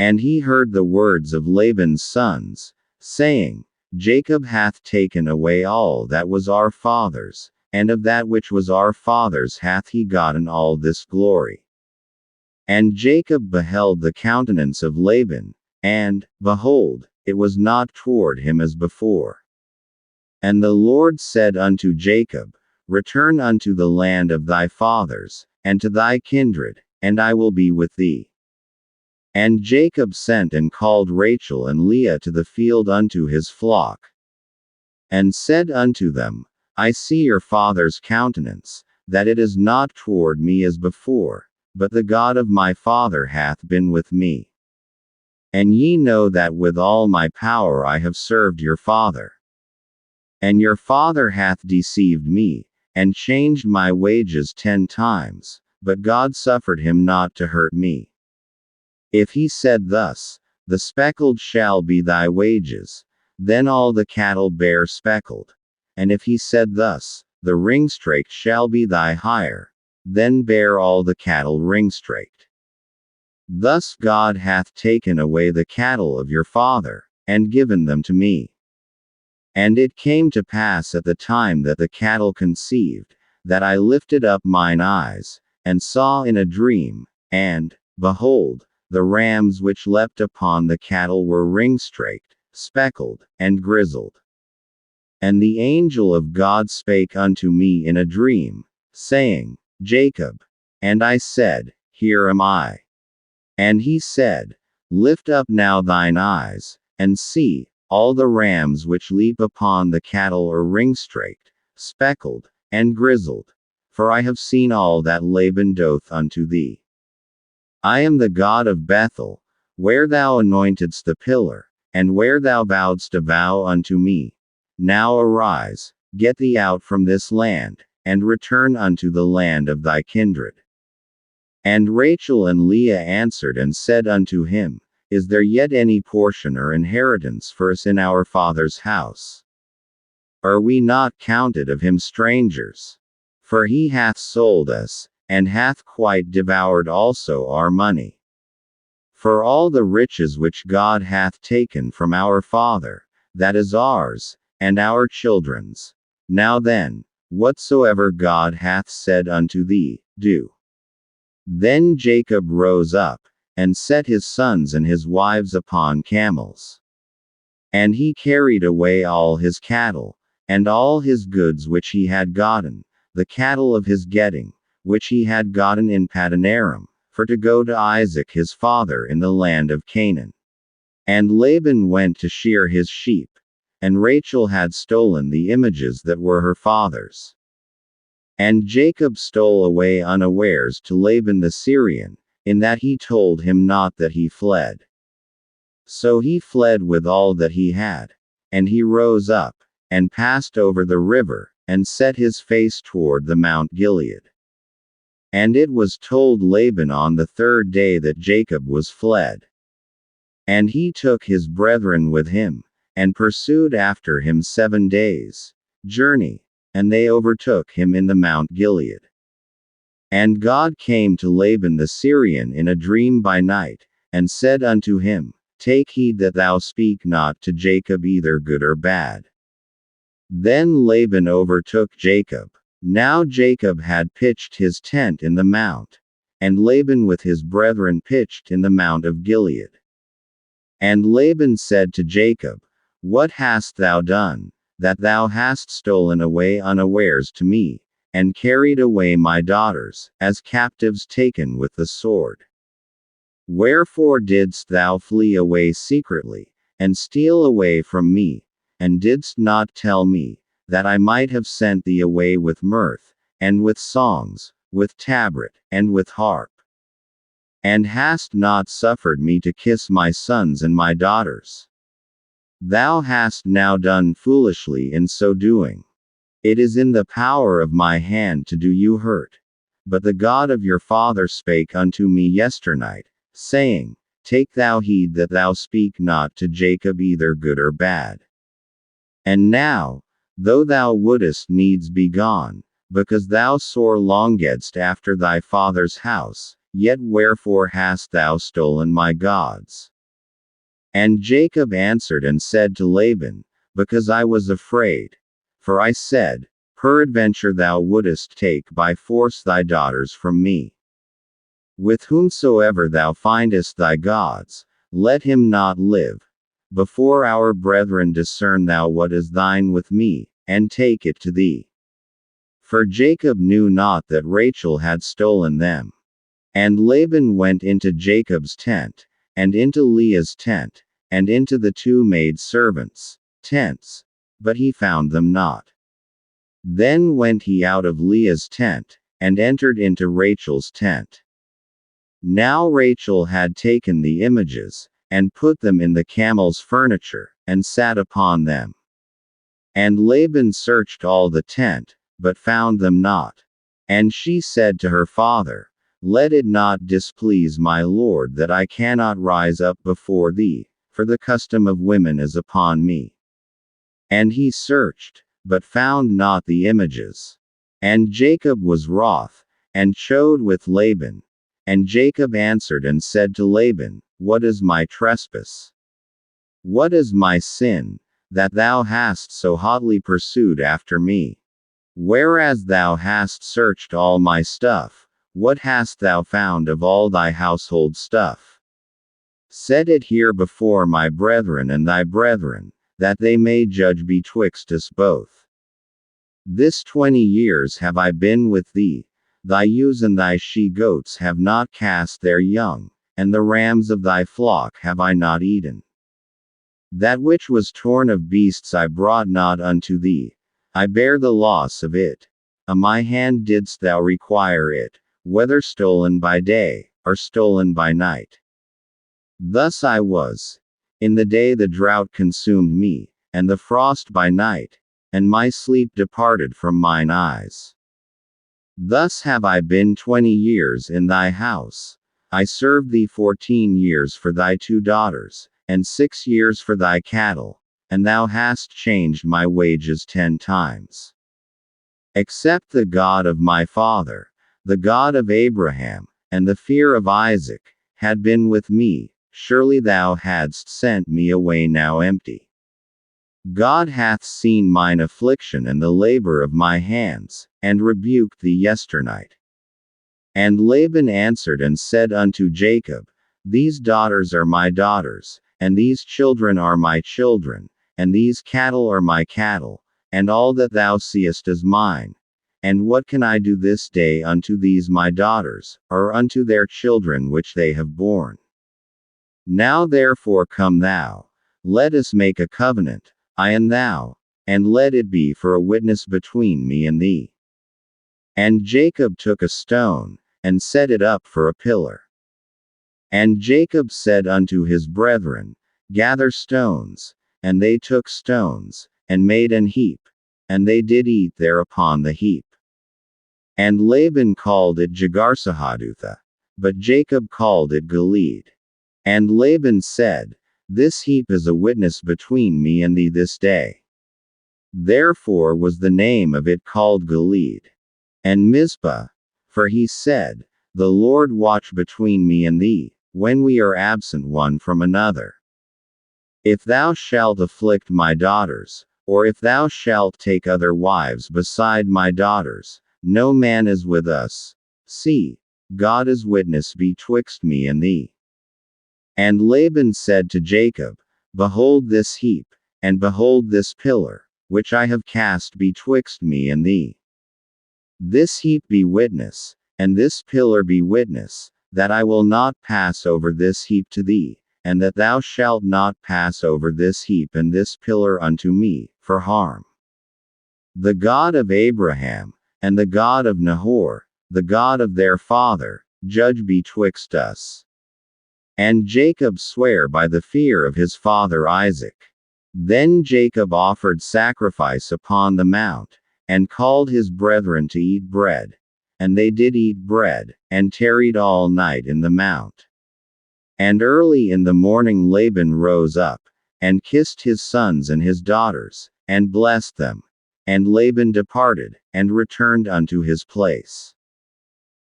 And he heard the words of Laban's sons, saying, Jacob hath taken away all that was our father's, and of that which was our father's hath he gotten all this glory. And Jacob beheld the countenance of Laban, and, behold, it was not toward him as before. And the Lord said unto Jacob, Return unto the land of thy fathers, and to thy kindred, and I will be with thee. And Jacob sent and called Rachel and Leah to the field unto his flock, and said unto them, I see your father's countenance, that it is not toward me as before, but the God of my father hath been with me. And ye know that with all my power I have served your father. And your father hath deceived me, and changed my wages 10 times, but God suffered him not to hurt me. If he said thus, The speckled shall be thy wages, then all the cattle bear speckled. And if he said thus, The ringstraked shall be thy hire, then bear all the cattle ringstraked. Thus God hath taken away the cattle of your father, and given them to me. And it came to pass at the time that the cattle conceived, that I lifted up mine eyes, and saw in a dream, and, behold, the rams which leapt upon the cattle were ringstraked, speckled, and grizzled. And the angel of God spake unto me in a dream, saying, Jacob. And I said, Here am I. And he said, Lift up now thine eyes, and see, all the rams which leap upon the cattle are ringstraked, speckled, and grizzled. For I have seen all that Laban doth unto thee. I am the God of Bethel, where thou anointedst the pillar, and where thou vowedst a vow unto me. Now arise, get thee out from this land, and return unto the land of thy kindred. And Rachel and Leah answered and said unto him, Is there yet any portion or inheritance for us in our father's house? Are we not counted of him strangers? For he hath sold us, and hath quite devoured also our money. For all the riches which God hath taken from our father, that is ours, and our children's. Now then, whatsoever God hath said unto thee, do. Then Jacob rose up, and set his sons and his wives upon camels. And he carried away all his cattle, and all his goods which he had gotten, the cattle of his getting, which he had gotten in Padanaram, for to go to Isaac his father in the land of Canaan. And Laban went to shear his sheep, and Rachel had stolen the images that were her father's. And Jacob stole away unawares to Laban the Syrian, in that he told him not that he fled. So he fled with all that he had. And he rose up, and passed over the river, and set his face toward the Mount Gilead. And it was told Laban on the 3rd day that Jacob was fled. And he took his brethren with him, and pursued after him 7 days' journey, and they overtook him in the Mount Gilead. And God came to Laban the Syrian in a dream by night, and said unto him, Take heed that thou speak not to Jacob either good or bad. Then Laban overtook Jacob. Now Jacob had pitched his tent in the mount, and Laban with his brethren pitched in the mount of Gilead. And Laban said to Jacob, What hast thou done, that thou hast stolen away unawares to me, and carried away my daughters, as captives taken with the sword? Wherefore didst thou flee away secretly, and steal away from me, and didst not tell me, that I might have sent thee away with mirth, and with songs, with tabret, and with harp? And hast not suffered me to kiss my sons and my daughters? Thou hast now done foolishly in so doing. It is in the power of my hand to do you hurt. But the God of your father spake unto me yesternight, saying, Take thou heed that thou speak not to Jacob either good or bad. And now, though thou wouldest needs be gone, because thou sore longedst after thy father's house, Yet wherefore hast thou stolen my gods? And Jacob answered and said to Laban, Because I was afraid. For I said, Peradventure thou wouldest take by force thy daughters from me. With whomsoever thou findest thy gods, let him not live. Before our brethren discern thou what is thine with me, and take it to thee. For Jacob knew not that Rachel had stolen them. And Laban went into Jacob's tent, and into Leah's tent, and into the two maidservants' tents, but he found them not. Then went he out of Leah's tent, and entered into Rachel's tent. Now Rachel had taken the images, and put them in the camel's furniture, and sat upon them. And Laban searched all the tent, but found them not. And she said to her father, Let it not displease my lord that I cannot rise up before thee, for the custom of women is upon me. And he searched, but found not the images. And Jacob was wroth, and chode with Laban. And Jacob answered and said to Laban, What is my trespass? What is my sin, that thou hast so hotly pursued after me? Whereas thou hast searched all my stuff, what hast thou found of all thy household stuff? Set it here before my brethren and thy brethren, that they may judge betwixt us both. This 20 years have I been with thee, thy ewes and thy she-goats have not cast their young, and the rams of thy flock have I not eaten. That which was torn of beasts I brought not unto thee, I bear the loss of it. A my hand didst thou require it, whether stolen by day, or stolen by night. Thus I was. In the day the drought consumed me, and the frost by night, and my sleep departed from mine eyes. Thus have I been 20 years in thy house. I served thee 14 years for thy 2 daughters, and 6 years for thy cattle, and thou hast changed my wages 10 times. Except the God of my father, the God of Abraham, and the fear of Isaac, had been with me, surely thou hadst sent me away now empty. God hath seen mine affliction and the labor of my hands, and rebuked thee yesternight. And Laban answered and said unto Jacob, These daughters are my daughters, and these children are my children, and these cattle are my cattle, and all that thou seest is mine. And what can I do this day unto these my daughters, or unto their children which they have borne? Now therefore come thou, let us make a covenant, I and thou, and let it be for a witness between me and thee. And Jacob took a stone, and set it up for a pillar. And Jacob said unto his brethren, Gather stones. And they took stones, and made an heap, and they did eat there upon the heap. And Laban called it Jegarsahadutha, but Jacob called it Gilead. And Laban said, This heap is a witness between me and thee this day. Therefore was the name of it called Gilead. And Mizpah, for he said, The Lord watch between me and thee, when we are absent one from another. If thou shalt afflict my daughters, or if thou shalt take other wives beside my daughters, no man is with us. See, God is witness betwixt me and thee. And Laban said to Jacob, Behold this heap, and behold this pillar, which I have cast betwixt me and thee. This heap be witness, and this pillar be witness, that I will not pass over this heap to thee, and that thou shalt not pass over this heap and this pillar unto me, for harm. The God of Abraham, and the God of Nahor, the God of their father, judge betwixt us. And Jacob sware by the fear of his father Isaac. Then Jacob offered sacrifice upon the mount, and called his brethren to eat bread. And they did eat bread, and tarried all night in the mount. And early in the morning Laban rose up, and kissed his sons and his daughters, and blessed them. And Laban departed, and returned unto his place.